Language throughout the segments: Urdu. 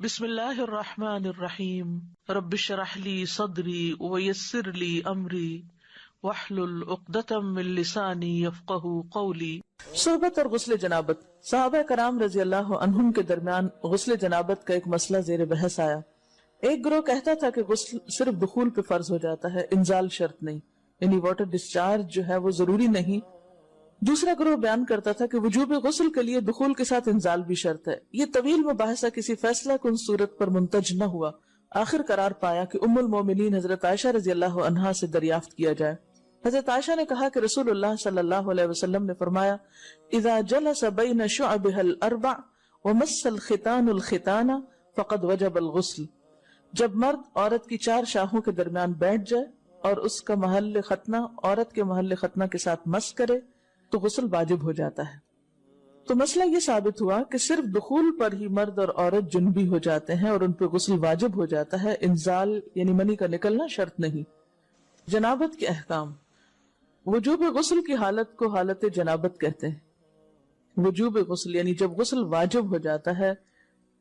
بسم اللہ الرحمن الرحیم رب اشرح لی صدری ویسر لی امری واحلل عقدۃ من لسانی یفقہوا قولی۔ صحبت اور غسل جنابت۔ صحابہ کرام رضی اللہ عنہم کے درمیان غسل جنابت کا ایک مسئلہ زیر بحث آیا۔ ایک گروہ کہتا تھا کہ غسل صرف دخول پہ فرض ہو جاتا ہے، انزال شرط نہیں، یعنی واٹر ڈسچارج جو ہے وہ ضروری نہیں۔ دوسرا گروہ بیان کرتا تھا کہ وجوب غسل کے لیے دخول کے ساتھ انزال بھی شرط ہے۔ یہ طویل مباحثہ کسی فیصلہ کن صورت پر منتج نہ ہوا۔ آخر قرار پایا کہ ام المومنین حضرت عائشہ رضی اللہ عنہا سے دریافت کیا جائے۔ حضرت عائشہ نے کہا کہ رسول اللہ صلی اللہ علیہ وسلم نے فرمایا، اذا جلس بین شعبها الاربع ومس الختان الختان فقد وجب الغسل۔ جب مرد عورت کی چار شاخوں کے درمیان بیٹھ جائے اور اس کا محل ختنہ عورت کے محل ختنہ کے ساتھ مس کرے تو غسل واجب ہو جاتا ہے۔ تو مسئلہ یہ ثابت ہوا کہ صرف دخول پر ہی مرد اور عورت جنبی ہو جاتے ہیں اور ان پہ غسل واجب ہو جاتا ہے، انزال یعنی منی کا نکلنا شرط نہیں۔ جنابت کے احکام۔ وجوب غسل کی حالت کو حالت جنابت کہتے ہیں۔ وجوب غسل یعنی جب غسل واجب ہو جاتا ہے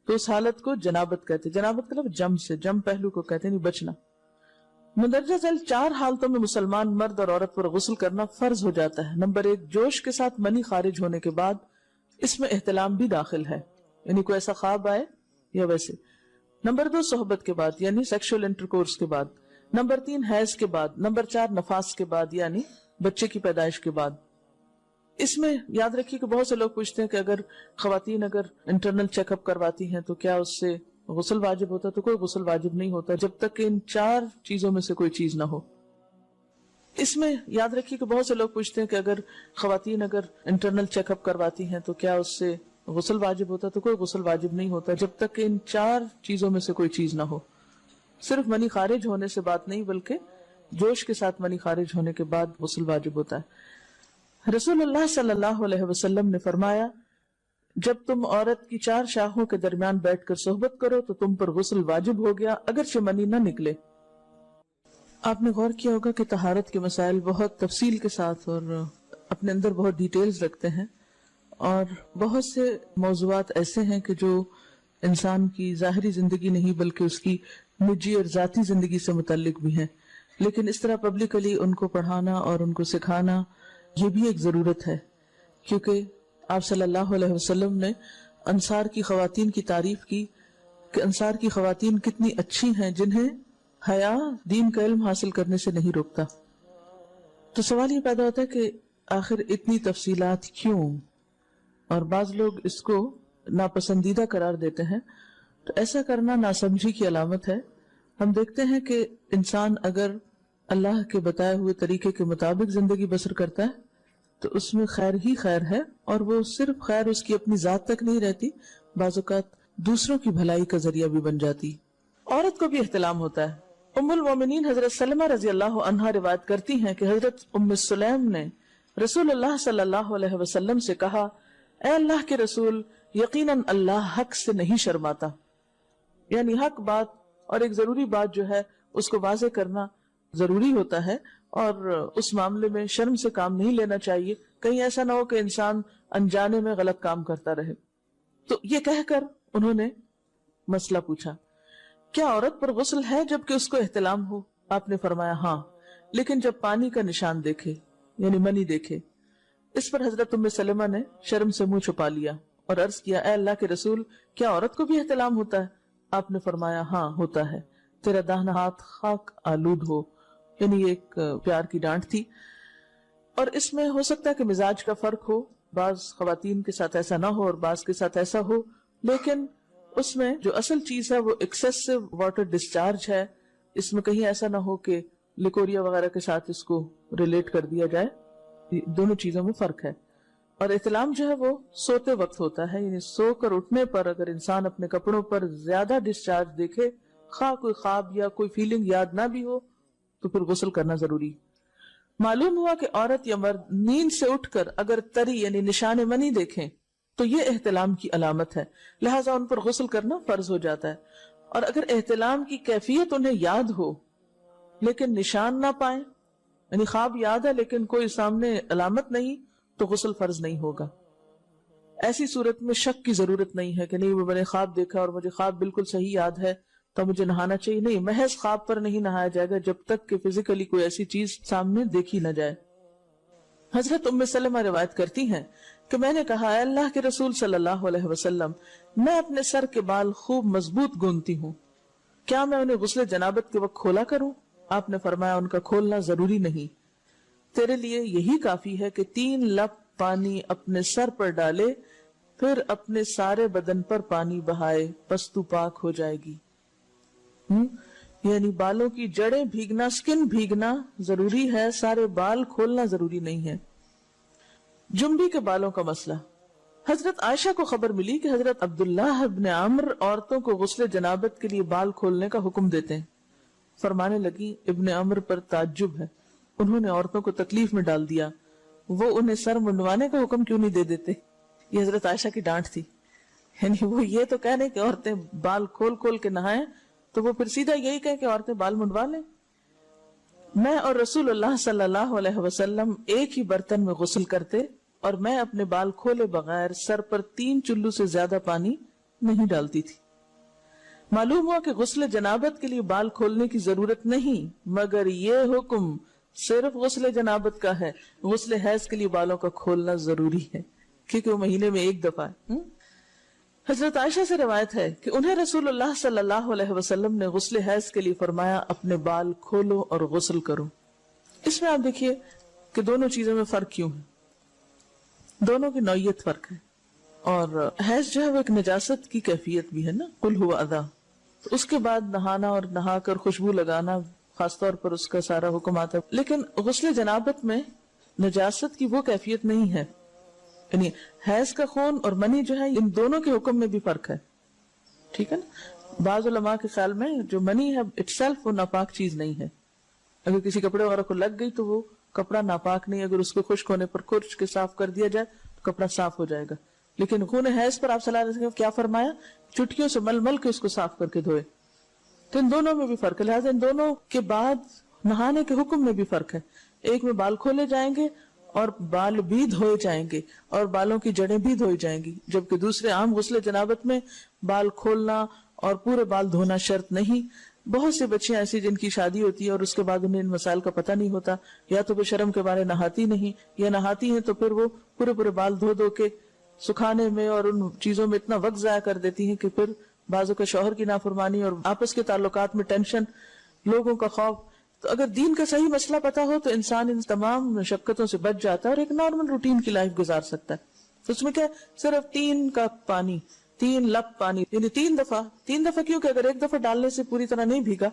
تو اس حالت کو جنابت کہتے ہیں۔ جنابت کا لفظ جم سے، جم پہلو کو کہتے ہیں، بچنا۔ مندرجہ ذیل چار حالتوں میں مسلمان مرد اور عورت پر غسل کرنا فرض ہو جاتا ہے۔ نمبر 1، جوش کے ساتھ منی خارج ہونے کے بعد، اس میں احتلام بھی داخل ہے، یعنی کوئی ایسا خواب آئے یا ویسے۔ نمبر 2، صحبت کے بعد یعنی سیکشول انٹرکورس کے بعد۔ نمبر 3، حیض کے بعد۔ نمبر 4، نفاس کے بعد یعنی بچے کی پیدائش کے بعد۔ اس میں یاد رکھیے کہ بہت سے لوگ پوچھتے ہیں کہ اگر خواتین انٹرنل چیک اپ کرواتی ہیں تو کیا اس سے غسل واجب ہوتا؟ تو کوئی غسل واجب نہیں ہوتا جب تک کہ ان چار چیزوں میں سے کوئی چیز نہ ہو۔ اس میں یاد رکھیے کہ بہت سے لوگ پوچھتے ہیں کہ اگر خواتین انٹرنل چیک اپ کرواتی ہیں تو کیا اس سے غسل واجب ہوتا؟ تو کوئی غسل واجب نہیں ہوتا جب تک کہ ان چار چیزوں میں سے کوئی چیز نہ ہو۔ صرف منی خارج ہونے سے بات نہیں بلکہ جوش کے ساتھ منی خارج ہونے کے بعد غسل واجب ہوتا ہے۔ رسول اللہ صلی اللہ علیہ وسلم نے فرمایا، جب تم عورت کی چار شاخوں کے درمیان بیٹھ کر صحبت کرو تو تم پر غسل واجب ہو گیا اگرچہ منی نہ نکلے۔ آپ نے غور کیا ہوگا کہ طہارت کے مسائل بہت تفصیل کے ساتھ اور اپنے اندر بہت ڈیٹیلز رکھتے ہیں، اور بہت سے موضوعات ایسے ہیں کہ جو انسان کی ظاہری زندگی نہیں بلکہ اس کی نجی اور ذاتی زندگی سے متعلق بھی ہیں، لیکن اس طرح پبلکلی ان کو پڑھانا اور ان کو سکھانا یہ بھی ایک ضرورت ہے، کیونکہ آپ صلی اللہ علیہ وسلم نے انصار کی خواتین کی تعریف کی کہ انصار کی خواتین کتنی اچھی ہیں جنہیں حیا دین کا علم حاصل کرنے سے نہیں روکتا۔ تو سوال یہ پیدا ہوتا ہے کہ آخر اتنی تفصیلات کیوں؟ اور بعض لوگ اس کو ناپسندیدہ قرار دیتے ہیں، تو ایسا کرنا ناسمجھی کی علامت ہے۔ ہم دیکھتے ہیں کہ انسان اگر اللہ کے بتائے ہوئے طریقے کے مطابق زندگی بسر کرتا ہے تو اس میں خیر ہی خیر ہے، اور وہ صرف خیر اس کی اپنی ذات تک نہیں رہتی، بعض اوقات دوسروں کی بھلائی کا ذریعہ بھی بن جاتی۔ عورت کو بھی احتلام ہوتا ہے۔ ام المومنین حضرت سلمہ رضی اللہ عنہا روایت کرتی ہیں کہ حضرت ام سلیم نے رسول اللہ صلی اللہ علیہ وسلم سے کہا، اے اللہ کے رسول، یقیناً اللہ حق سے نہیں شرماتا، یعنی حق بات اور ایک ضروری بات جو ہے اس کو واضح کرنا ضروری ہوتا ہے، اور اس معاملے میں شرم سے کام نہیں لینا چاہیے، کہیں ایسا نہ ہو کہ انسان انجانے میں غلط کام کرتا رہے۔ تو یہ کہہ کر انہوں نے مسئلہ پوچھا، کیا عورت پر غسل ہے جبکہ اس کو احتلام ہو؟ آپ نے فرمایا ہاں، لیکن جب پانی کا نشان دیکھے یعنی منی دیکھے۔ اس پر حضرت ام سلمہ نے شرم سے منہ چھپا لیا اور عرض کیا، اے اللہ کے رسول، کیا عورت کو بھی احتلام ہوتا ہے؟ آپ نے فرمایا ہاں ہوتا ہے، تیرا داہنا ہاتھ خاک آلود ہو، یعنی ایک پیار کی ڈانٹ تھی۔ اور اس میں ہو سکتا ہے کہ مزاج کا فرق ہو، بعض خواتین کے ساتھ ایسا نہ ہو اور بعض کے ساتھ ایسا ہو، لیکن اس میں جو اصل چیز ہے وہ ایکسیسو واٹر ڈسچارج ہے۔ اس میں کہیں ایسا نہ ہو کہ لیکوریا وغیرہ کے ساتھ اس کو ریلیٹ کر دیا جائے، دونوں چیزوں میں فرق ہے۔ اور احتلام جو ہے وہ سوتے وقت ہوتا ہے، یعنی سو کر اٹھنے پر اگر انسان اپنے کپڑوں پر زیادہ ڈسچارج دیکھے، خواہ کوئی خواب یا کوئی فیلنگ یاد نہ بھی ہو، تو پھر غسل کرنا ضروری۔ معلوم ہوا کہ عورت یا مرد نیند سے اٹھ کر اگر تری یعنی نشان منی دیکھیں تو یہ احتلام کی علامت ہے، لہٰذا ان پر غسل کرنا فرض ہو جاتا ہے۔ اور اگر احتلام کی کیفیت انہیں یاد ہو لیکن نشان نہ پائیں، یعنی خواب یاد ہے لیکن کوئی سامنے علامت نہیں، تو غسل فرض نہیں ہوگا۔ ایسی صورت میں شک کی ضرورت نہیں ہے کہ نہیں وہ میں نے خواب دیکھا اور مجھے خواب بالکل صحیح یاد ہے تو مجھے نہانا چاہیے. نہیں، محض خواب پر نہیں نہایا جائے گا جب تک کہ فزیکلی کوئی ایسی چیز سامنے دیکھی نہ جائے. حضرت ام سلمہ روایت کرتی ہیں کہ میں نے کہا، اے اللہ کے رسول صلی اللہ علیہ وسلم، میں اپنے سر کے بال خوب مضبوط گوندتی ہوں، کیا میں انہیں غسل جنابت کے وقت کھولا کروں؟ آپ نے فرمایا، ان کا کھولنا ضروری نہیں، تیرے لیے یہی کافی ہے کہ 3 لپ پانی اپنے سر پر ڈالے، پھر اپنے سارے بدن پر پانی بہائے، پس تو پاک ہو جائے گی. یعنی بالوں کی جڑیں بھیگنا، سکن بھیگنا ضروری ہے، سارے بال کھولنا ضروری نہیں ہے. جنبی کے بالوں کا مسئلہ. حضرت عائشہ کو خبر ملی کہ حضرت عبداللہ ابن عمرو عورتوں کو غسل جنابت کے لیے بال کھولنے کا حکم دیتے ہیں. فرمانے لگی، ابن عمرو پر تعجب ہے، انہوں نے عورتوں کو تکلیف میں ڈال دیا، وہ انہیں سر منڈوانے کا حکم کیوں نہیں دے دیتے؟ یہ حضرت عائشہ کی ڈانٹ تھی. یعنی وہ یہ تو کہنے کہ عورتیں بال کھول کھول کے نہائیں، تو وہ پھر سیدھا یہی کہے کہ عورتیں بال منڈوا لیں. میں اور رسول اللہ صلی اللہ علیہ وسلم ایک ہی برتن میں غسل کرتے اور میں اپنے بال کھولے بغیر سر پر 3 چلو سے زیادہ پانی نہیں ڈالتی تھی. معلوم ہوا کہ غسل جنابت کے لیے بال کھولنے کی ضرورت نہیں، مگر یہ حکم صرف غسل جنابت کا ہے. غسل حیض کے لیے بالوں کا کھولنا ضروری ہے کیونکہ وہ مہینے میں ایک دفعہ ہے. حضرت عائشہ سے روایت ہے کہ انہیں رسول اللہ صلی اللہ علیہ وسلم نے غسل حیض کے لیے فرمایا، اپنے بال کھولو اور غسل کرو. اس میں آپ دیکھیے کہ دونوں چیزوں میں فرق کیوں ہے، دونوں کی نوعیت فرق ہے. اور حیض جو ہے وہ ایک نجاست کی کیفیت بھی ہے نا، قل ہوا اذی، تو اس کے بعد نہانا اور نہا کر خوشبو لگانا خاص طور پر اس کا سارا حکم آتا ہے. لیکن غسل جنابت میں نجاست کی وہ کیفیت نہیں ہے. یعنی حیض کا خون اور منی جو ہے ان دونوں کے حکم میں بھی فرق ہے. ٹھیک ہے نا. بعض علماء کے خیال میں جو منی ہے اٹ سیلف وہ ناپاک چیز نہیں ہے. اگر کسی کپڑے وغیرہ کو لگ گئی تو وہ کپڑا ناپاک نہیں، اگر اس کو خشک ہونے پر کھرچ کے صاف کر دیا جائے تو کپڑا صاف ہو جائے گا. لیکن خون حیض پر آپ صلی اللہ علیہ وسلم کیا فرمایا؟ چٹکیوں سے مل مل کے اس کو صاف کر کے دھوئے. تو ان دونوں میں بھی فرق ہے. لہٰذا ان دونوں کے بعد نہانے کے حکم میں بھی فرق ہے. ایک میں بال کھولے جائیں گے اور بال بھی دھوئے جائیں گے اور بالوں کی جڑیں بھی دھوئی جائیں گی، جبکہ دوسرے عام غسل جنابت میں بال کھولنا اور پورے بال دھونا شرط نہیں. بہت سے بچیاں ایسی جن کی شادی ہوتی ہے اور اس کے بعد انہیں ان مسائل کا پتہ نہیں ہوتا، یا تو وہ شرم کے بارے نہاتی نہیں، یا نہاتی ہیں تو پھر وہ پورے بال دھو دھو کے سکھانے میں اور ان چیزوں میں اتنا وقت ضائع کر دیتی ہیں کہ پھر بعضوں کا شوہر کی نافرمانی اور آپس کے تعلقات میں ٹینشن، لوگوں کا خوف. تو اگر دین کا صحیح مسئلہ پتا ہو تو انسان ان تمام مشقتوں سے بچ جاتا ہے اور ایک نارمل روٹین کی لائف گزار سکتا ہے. تو اس میں کیا صرف 3 کپ پانی، 3 لپ پانی، یعنی 3 دفعہ کیوں کہ اگر ایک دفعہ ڈالنے سے پوری طرح نہیں بھیگا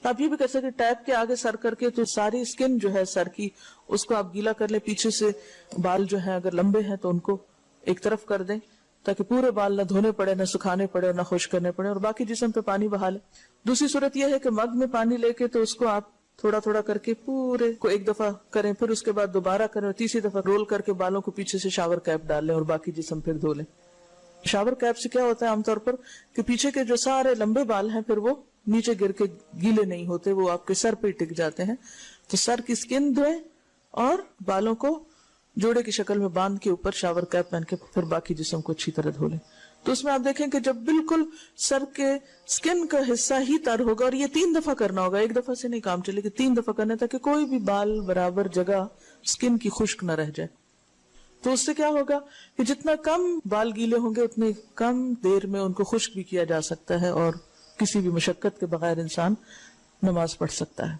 تو آپ یہ بھی کر سکتے ٹیپ کے آگے سر کر کے تو ساری اسکن جو ہے سر کی اس کو آپ گیلا کر لیں. پیچھے سے بال جو ہیں اگر لمبے ہیں تو ان کو ایک طرف کر دیں تاکہ پورے بال نہ دھونے پڑے، نہ سکھانے پڑے اور نہ خشک کرنے پڑے، اور باقی جسم پہ پانی بہا لیں. دوسری صورت یہ ہے کہ مگ میں پانی لے کے تو اس کو آپ تھوڑا تھوڑا کر کے پورے کو ایک دفعہ کریں، پھر اس کے بعد دوبارہ کریں اور تیسری دفعہ رول کر کے بالوں کو پیچھے سے شاور کیپ ڈال لیں اور باقی جسم پھر دھو لیں. شاور کیپ سے کیا ہوتا ہے عام طور پر کہ پیچھے کے جو سارے لمبے بال ہیں پھر وہ نیچے گر کے گیلے نہیں ہوتے، وہ آپ کے سر پہ ٹک جاتے ہیں. تو سر کی اسکن دھوئیں اور بالوں کو جوڑے کی شکل میں باندھ کے اوپر شاور کیپ پہن کے پھر باقی جسم کو اچھی طرح دھو لیں. تو اس میں آپ دیکھیں کہ جب بالکل سر کے سکن کا حصہ ہی تر ہوگا، اور یہ 3 دفعہ کرنا ہوگا، ایک دفعہ سے نہیں کام چلے کہ 3 دفعہ کرنا، تاکہ کوئی بھی بال برابر جگہ سکن کی خشک نہ رہ جائے. تو اس سے کیا ہوگا کہ جتنا کم بال گیلے ہوں گے اتنے کم دیر میں ان کو خشک بھی کیا جا سکتا ہے اور کسی بھی مشقت کے بغیر انسان نماز پڑھ سکتا ہے.